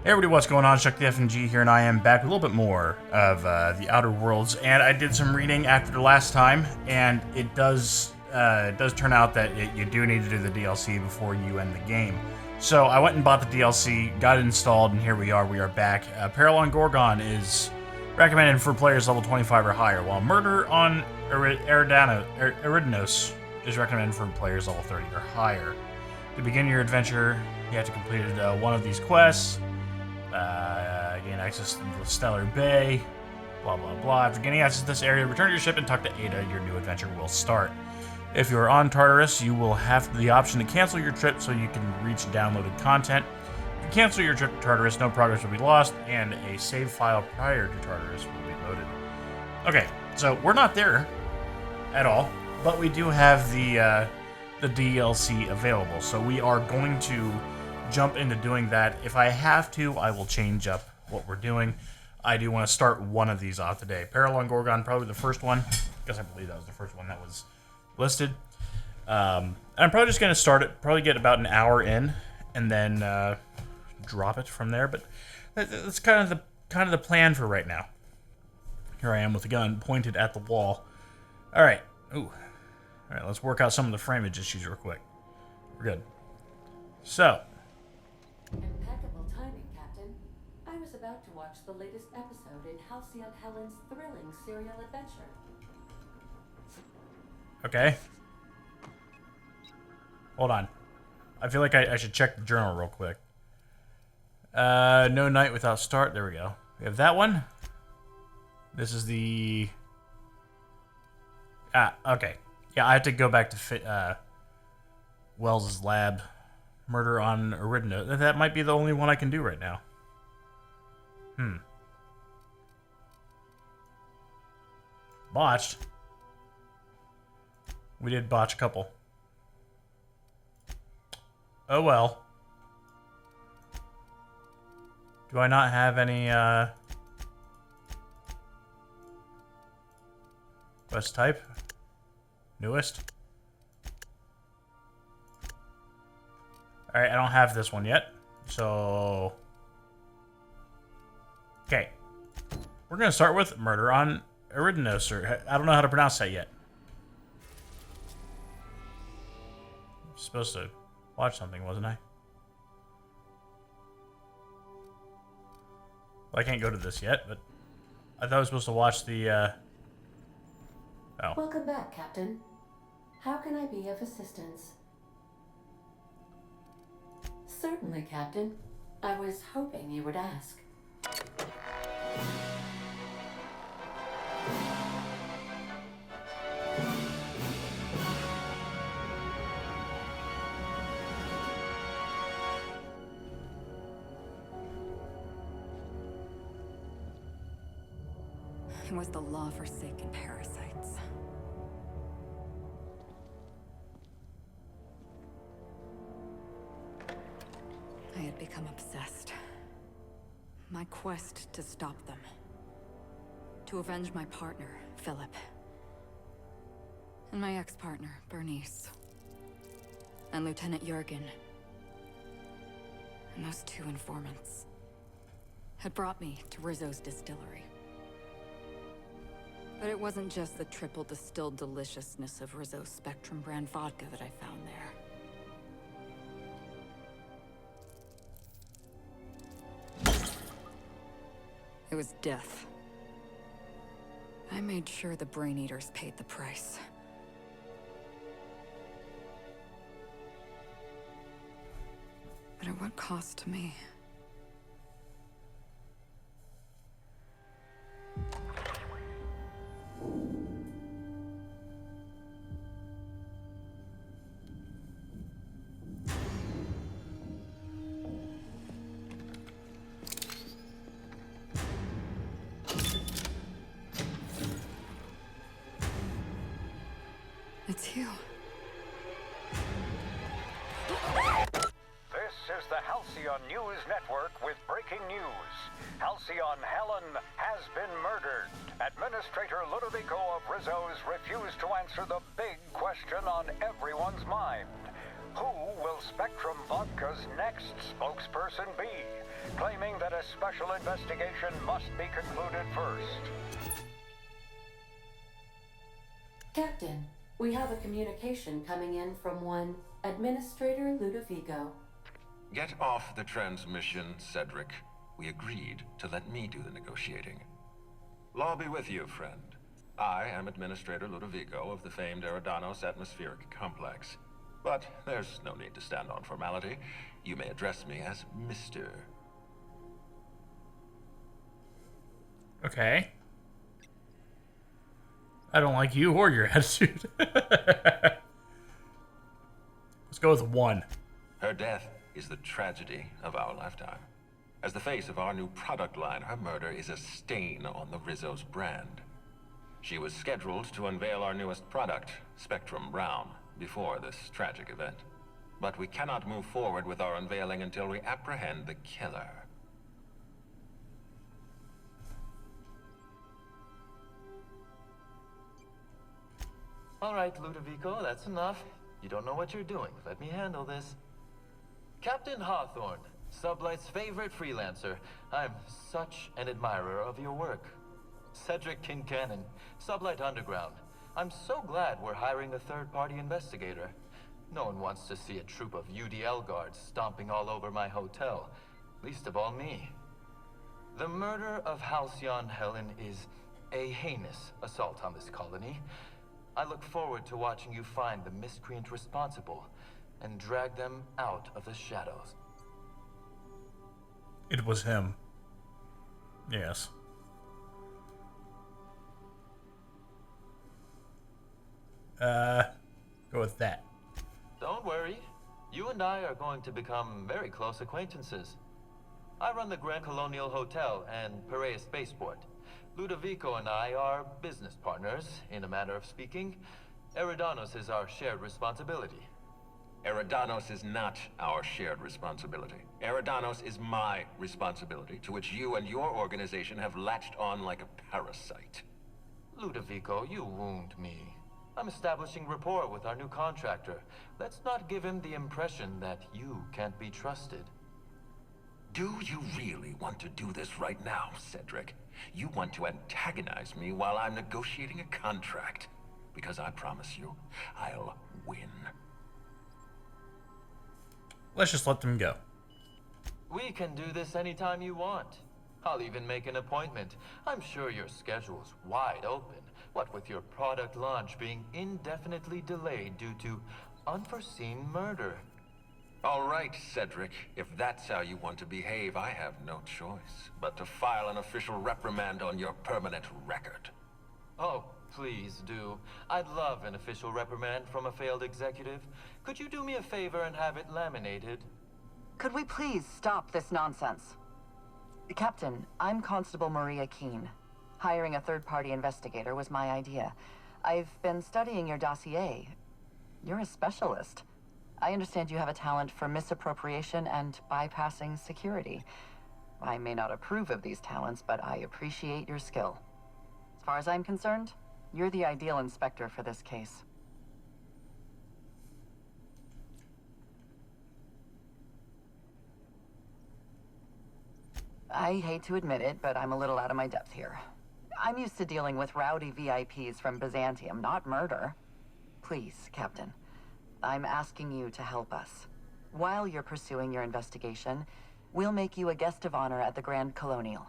Hey everybody, what's going on? Chuck the FNG here, and I am back with a little bit more of the Outer Worlds. And I did some reading after the last time, and it does turn out that you do need to do the DLC before you end the game. So I went and bought the DLC, got it installed, and here we are. We are back. Peril on Gorgon is recommended for players level 25 or higher, while Murder on ERIDANOS is recommended for players level 30 or higher. To begin your adventure, you have to complete one of these quests. Gain access to the Stellar Bay, blah blah blah. After gaining access to this area, return to your ship and talk to Ada. Your new adventure will start. If you are on Tartarus, you will have the option to cancel your trip so you can reach downloaded content. If you cancel your trip to Tartarus, no progress will be lost, and a save file prior to Tartarus will be loaded. Okay, so we're not there at all, but we do have the DLC available, so we are going to jump into doing that. If I have to, I will change up what we're doing. I do want to start one of these off today. Peril on Gorgon, probably the first one. I guess I believe that was the first one that was listed. I'm probably just going to start it, probably get about an hour in, and then drop it from there. But that's kind of the plan for right now. Here I am with the gun pointed at the wall. All right. Ooh. All right, let's work out some of the framage issues real quick. We're good. So. Impeccable timing, Captain. I was about to watch the latest episode in Halcyon Helen's thrilling serial adventure. Okay. Hold on. I feel like I should check the journal real quick. No night without start. There we go. We have that one. This is the... okay. Yeah, I have to go back to Wells' lab. Murder on ERIDANOS. That might be the only one I can do right now. Botched. We did botch a couple. Oh well. Do I not have any, quest type? Newest? Alright, I don't have this one yet. So... okay. We're going to start with Murder on ERIDANOS, or I don't know how to pronounce that yet. I'm supposed to watch something, wasn't I? Well, I can't go to this yet, but I thought I was supposed to watch the, oh. Welcome back, Captain. How can I be of assistance? Certainly, Captain. I was hoping you would ask. It was the law-forsaken parasites. I had become obsessed. My quest to stop them. To avenge my partner, Philip. And my ex-partner, Bernice. And Lieutenant Jurgen. And those two informants had brought me to Rizzo's distillery. But it wasn't just the triple distilled deliciousness of Rizzo's Spectrum brand vodka that I found there. It was death. I made sure the Brain Eaters paid the price. But at what cost to me? It's you. This is the Halcyon News Network with breaking news. Halcyon Helen has been murdered. Administrator Ludovico of Rizzo's refused to answer the big question on everyone's mind. Who will Spectrum Vodka's next spokesperson be, claiming that a special investigation must be concluded first? Captain, we have a communication coming in from one Administrator Ludovico. Get off the transmission, Cedric. We agreed to let me do the negotiating. Law be with you, friend. I am Administrator Ludovico of the famed ERIDANOS atmospheric complex. But there's no need to stand on formality. You may address me as Mr. Okay. I don't like you or your attitude. Let's go with 1. Her death is the tragedy of our lifetime. As the face of our new product line, her murder is a stain on the Rizzo's brand. She was scheduled to unveil our newest product, Spectrum Brown, before this tragic event. But we cannot move forward with our unveiling until we apprehend the killer. All right, Ludovico, that's enough. You don't know what you're doing. Let me handle this. Captain Hawthorne, Sublight's favorite freelancer. I'm such an admirer of your work. Cedric Kincannon, Sublight Underground. I'm so glad we're hiring a third-party investigator. No one wants to see a troop of UDL guards stomping all over my hotel. Least of all me. The murder of Halcyon Helen is a heinous assault on this colony. I look forward to watching you find the miscreant responsible and drag them out of the shadows. It was him. Yes. Go with that. Don't worry. You and I are going to become very close acquaintances. I run the Grand Colonial Hotel and Piraeus Spaceport. Ludovico and I are business partners, in a manner of speaking. ERIDANOS is our shared responsibility. ERIDANOS is not our shared responsibility. ERIDANOS is my responsibility, to which you and your organization have latched on like a parasite. Ludovico, you wound me. I'm establishing rapport with our new contractor. Let's not give him the impression that you can't be trusted. Do you really want to do this right now, Cedric? You want to antagonize me while I'm negotiating a contract. Because I promise you, I'll win. Let's just let them go. We can do this anytime you want. I'll even make an appointment. I'm sure your schedule's wide open. What with your product launch being indefinitely delayed due to unforeseen murder. All right, Cedric. If that's how you want to behave, I have no choice but to file an official reprimand on your permanent record. Oh, please do. I'd love an official reprimand from a failed executive. Could you do me a favor and have it laminated? Could we please stop this nonsense? Captain, I'm Constable Maria Keene. Hiring a third-party investigator was my idea. I've been studying your dossier. You're a specialist. I understand you have a talent for misappropriation and bypassing security. I may not approve of these talents, but I appreciate your skill. As far as I'm concerned, you're the ideal inspector for this case. I hate to admit it, but I'm a little out of my depth here. I'm used to dealing with rowdy VIPs from Byzantium, not murder. Please, Captain, I'm asking you to help us. While you're pursuing your investigation, we'll make you a guest of honor at the Grand Colonial.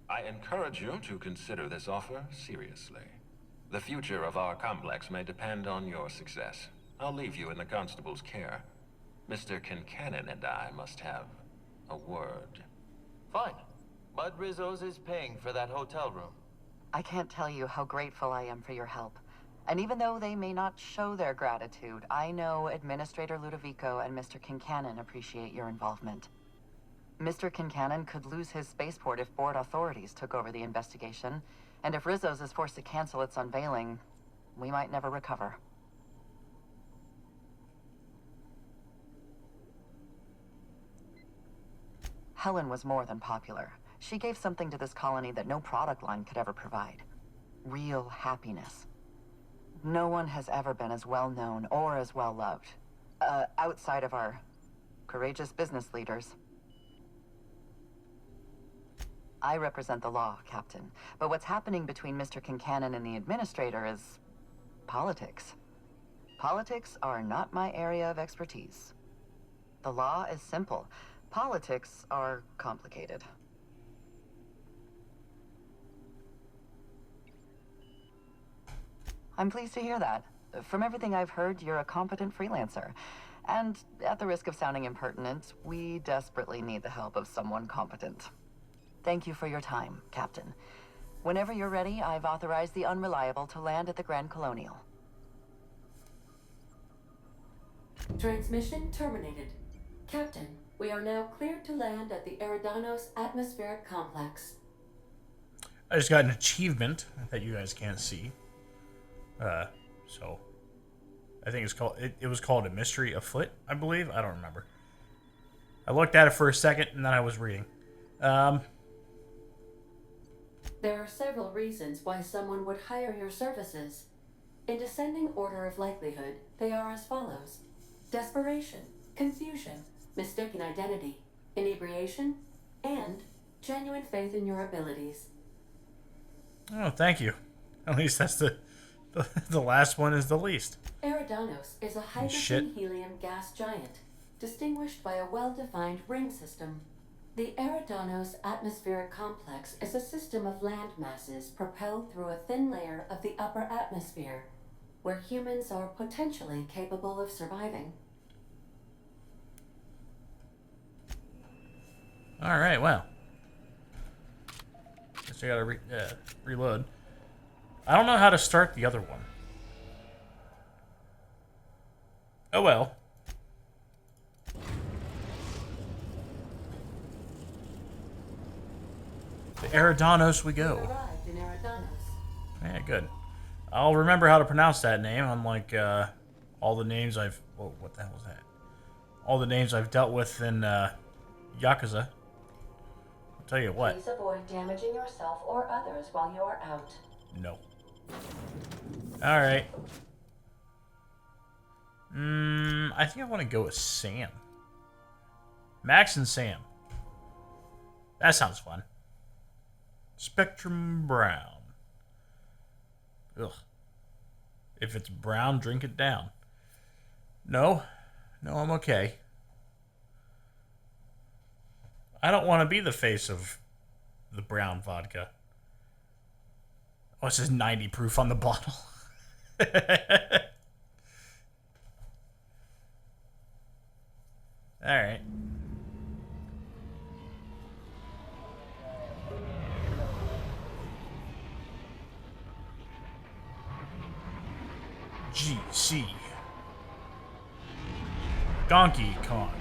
I encourage you to consider this offer seriously. The future of our complex may depend on your success. I'll leave you in the constable's care. Mr. Kincannon and I must have a word. Fine. But Rizzo's is paying for that hotel room. I can't tell you how grateful I am for your help. And even though they may not show their gratitude, I know Administrator Ludovico and Mr. Kincannon appreciate your involvement. Mr. Kincannon could lose his spaceport if board authorities took over the investigation, and if Rizzo's is forced to cancel its unveiling, we might never recover. Helen was more than popular. She gave something to this colony that no product line could ever provide. real happiness. No one has ever been as well known or as well loved, outside of our courageous business leaders. I represent the law, Captain, but what's happening between Mr. Kincannon and the Administrator is politics. Politics are not my area of expertise. The law is simple. Politics are complicated. I'm pleased to hear that. From everything I've heard, you're a competent freelancer. And at the risk of sounding impertinent, we desperately need the help of someone competent. Thank you for your time, Captain. Whenever you're ready, I've authorized the Unreliable to land at the Grand Colonial. Transmission terminated. Captain, we are now cleared to land at the ERIDANOS atmospheric complex. I just got an achievement that you guys can't see. So I think it's called, it was called A Mystery Afoot, I believe. I don't remember. I looked at it for a second and then I was reading. There are several reasons why someone would hire your services. In descending order of likelihood, they are as follows: desperation, confusion, mistaken identity, inebriation, and genuine faith in your abilities. Oh, thank you. At least that's the last one is the least. ERIDANOS is a hydrogen helium gas giant, distinguished by a well-defined ring system. The ERIDANOS atmospheric complex is a system of land masses propelled through a thin layer of the upper atmosphere, where humans are potentially capable of surviving. All right, well. Guess I gotta reload. I don't know how to start the other one. Oh well. The ERIDANOS we go. Arrived in ERIDANOS. Yeah, good. I'll remember how to pronounce that name, unlike all the names I've... Whoa, what the hell was that? All the names I've dealt with in Yakuza. I'll tell you what. Please avoid damaging yourself or others while you are out. No. Alright. I think I want to go with Sam. Max and Sam. That sounds fun. Spectrum Brown. Ugh. If it's brown, drink it down. No. No, I'm okay. I don't want to be the face of the brown vodka. Oh, it says 90 proof on the bottle. Alright. GC. Donkey Kong.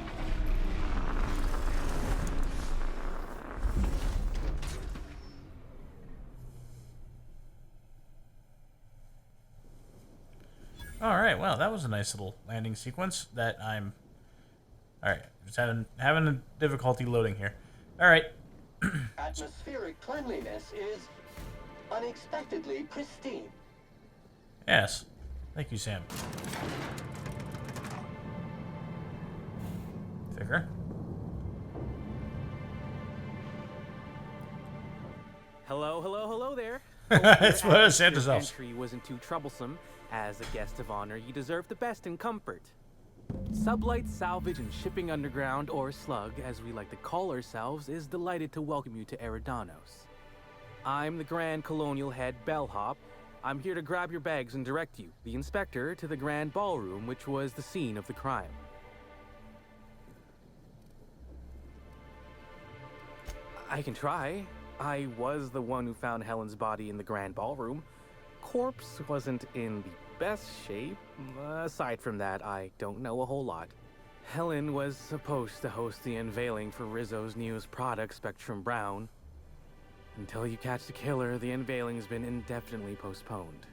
Alright, well, that was a nice little landing sequence that I'm... Alright, just having a difficulty loading here. Alright. Atmospheric cleanliness is unexpectedly pristine. Yes. Thank you, Sam. Thicker. Hello there. It's what I said to Your yourself. entry wasn't too troublesome. As a guest of honor, you deserve the best in comfort. Sublight Salvage and Shipping Underground, or Slug, as we like to call ourselves, is delighted to welcome you to ERIDANOS. I'm the Grand Colonial head bellhop. I'm here to grab your bags and direct you, the inspector, to the Grand Ballroom, which was the scene of the crime. I can try. I was the one who found Helen's body in the Grand Ballroom. Corpse wasn't in the best shape. Aside from that, I don't know a whole lot. Helen was supposed to host the unveiling for Rizzo's newest product, Spectrum Brown. Until you catch the killer, the unveiling's been indefinitely postponed.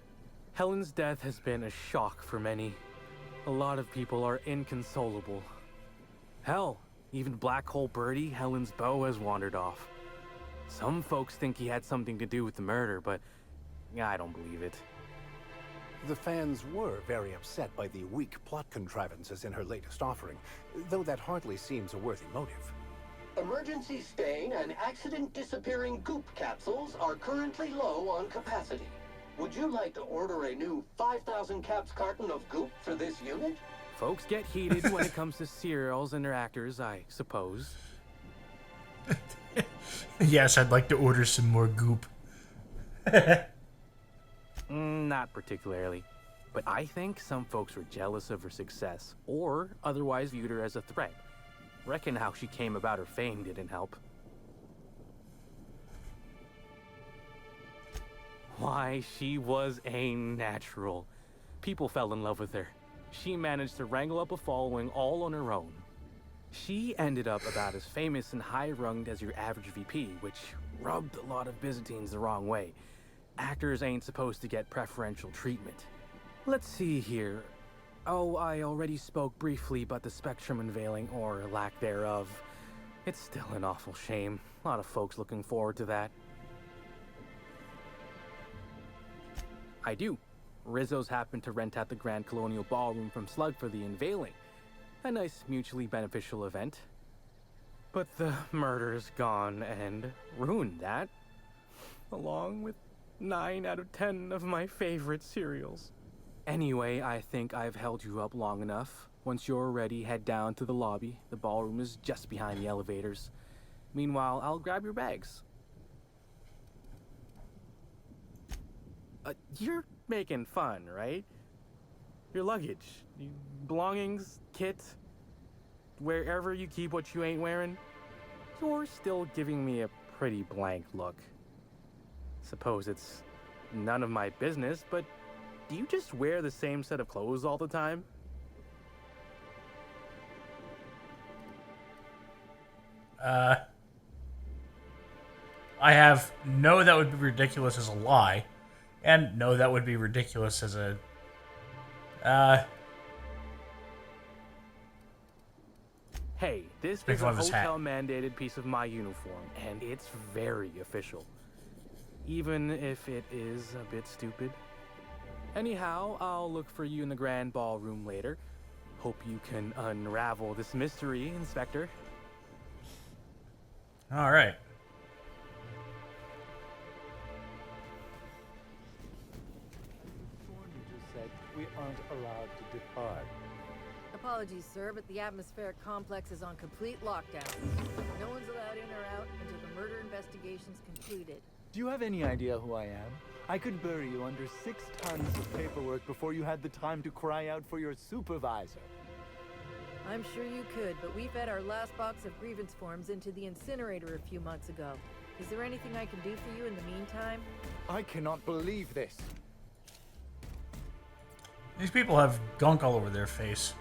Helen's death has been a shock for many. A lot of people are inconsolable. Hell, even Black Hole Birdie, Helen's beau, has wandered off. Some folks think he had something to do with the murder, but I don't believe it. The fans were very upset by the weak plot contrivances in her latest offering, though that hardly seems a worthy motive. Emergency stain and accident disappearing goop capsules are currently low on capacity. Would you like to order a new 5,000 caps carton of goop for this unit? Folks get heated when it comes to serials and their actors, I suppose. Yes, I'd like to order some more goop. Not particularly. But I think some folks were jealous of her success, or otherwise viewed her as a threat. Reckon how she came about her fame didn't help. Why, she was a natural. People fell in love with her. She managed to wrangle up a following all on her own. She ended up about as famous and high-runged as your average VP, which rubbed a lot of Byzantines the wrong way. Actors ain't supposed to get preferential treatment. Let's see here. Oh, I already spoke briefly about the spectrum unveiling, or lack thereof. It's still an awful shame. A lot of folks looking forward to that. I do. Rizzo's happened to rent out the Grand Colonial Ballroom from Slug for the unveiling. A nice mutually beneficial event. But the murder's gone and ruined that. Along with 9 out of 10 of my favorite cereals. Anyway, I think I've held you up long enough. Once you're ready, head down to the lobby. The ballroom is just behind the elevators. Meanwhile, I'll grab your bags. You're making fun, right? Your luggage, belongings, kit, wherever you keep what you ain't wearing. You're still giving me a pretty blank look. Suppose it's none of my business, but do you just wear the same set of clothes all the time? I have no, that would be ridiculous as a lie, and no, that would be ridiculous as a, Hey, this is a hotel-mandated piece of my uniform, and it's very official. Even if it is a bit stupid. Anyhow, I'll look for you in the grand ballroom later. Hope you can unravel this mystery, Inspector. All right. You just said we aren't allowed to depart. Apologies, sir, but the atmospheric complex is on complete lockdown. No one's allowed in or out until the murder investigation's concluded. Do you have any idea who I am? I could bury you under 6 tons of paperwork before you had the time to cry out for your supervisor. I'm sure you could, but we fed our last box of grievance forms into the incinerator a few months ago. Is there anything I can do for you in the meantime? I cannot believe this. These people have gunk all over their face.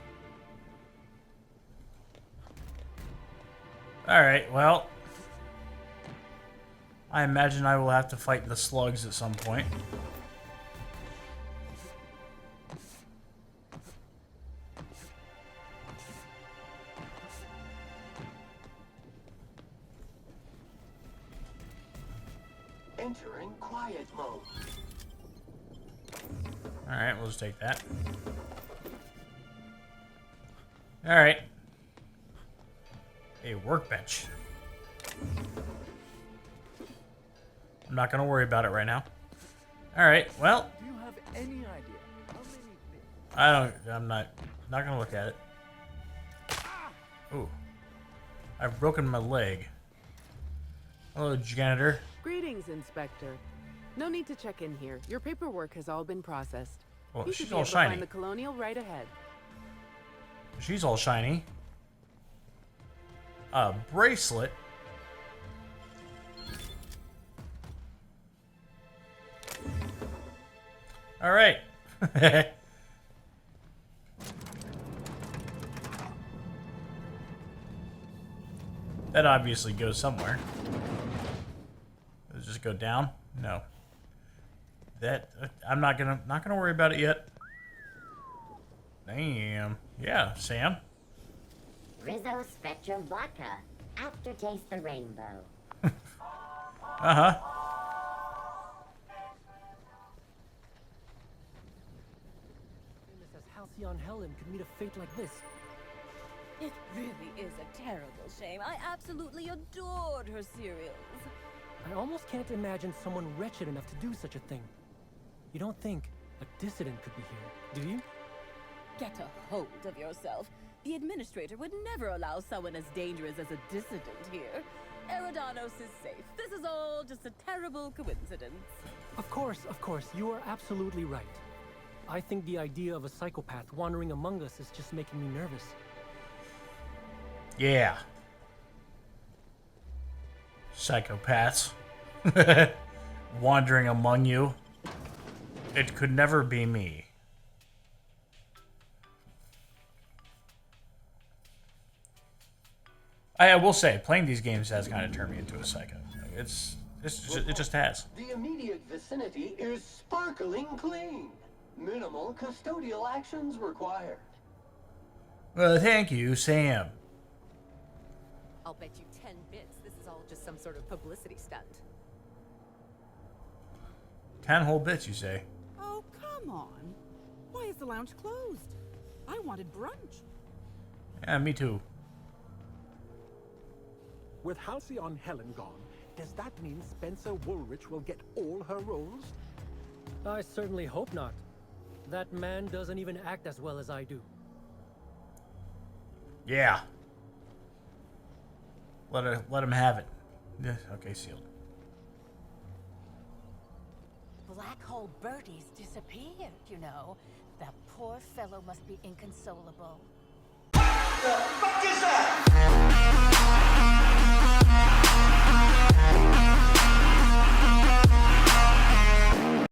Alright, well, I imagine I will have to fight the slugs at some point. Entering quiet mode. Alright, we'll just take that. Alright. A workbench. I'm not gonna worry about it right now. Alright, well. Do you have any idea how many things? I'm not gonna look at it. Ooh. I've broken my leg. Hello, janitor. Greetings, Inspector. No need to check in here. Your paperwork has all been processed. Well, you should she's be all able to shiny. find the Colonial right ahead. She's all shiny. A bracelet. All right. That obviously goes somewhere. Does it just go down? No. That I'm not gonna worry about it yet. Damn. Yeah, Sam. Rizzo Spectrum Vodka. Aftertaste the rainbow. Uh-huh. Halcyon Helen could meet a fate like this. It really is a terrible shame. I absolutely adored her serials. I almost can't imagine someone wretched enough to do such a thing. You don't think a dissident could be here, do you? Get a hold of yourself. The administrator would never allow someone as dangerous as a dissident here. ERIDANOS is safe. This is all just a terrible coincidence. Of course, you are absolutely right. I think the idea of a psychopath wandering among us is just making me nervous. Yeah. Psychopaths. Wandering among you. It could never be me. I will say, playing these games has kind of turned me into a psycho. It just has. The immediate vicinity is sparkling clean. Minimal custodial actions required. Well, thank you, Sam. I'll bet you 10 bits this is all just some sort of publicity stunt. 10 whole bits, you say? Oh, come on. Why is the lounge closed? I wanted brunch. Yeah, me too. With Halcyon Helen gone, does that mean Spencer Woolrich will get all her roles? I certainly hope not. That man doesn't even act as well as I do. Yeah. Let him have it. Yeah, okay, sealed. Black Hole Bertie's disappeared, you know. That poor fellow must be inconsolable. What the fuck is that?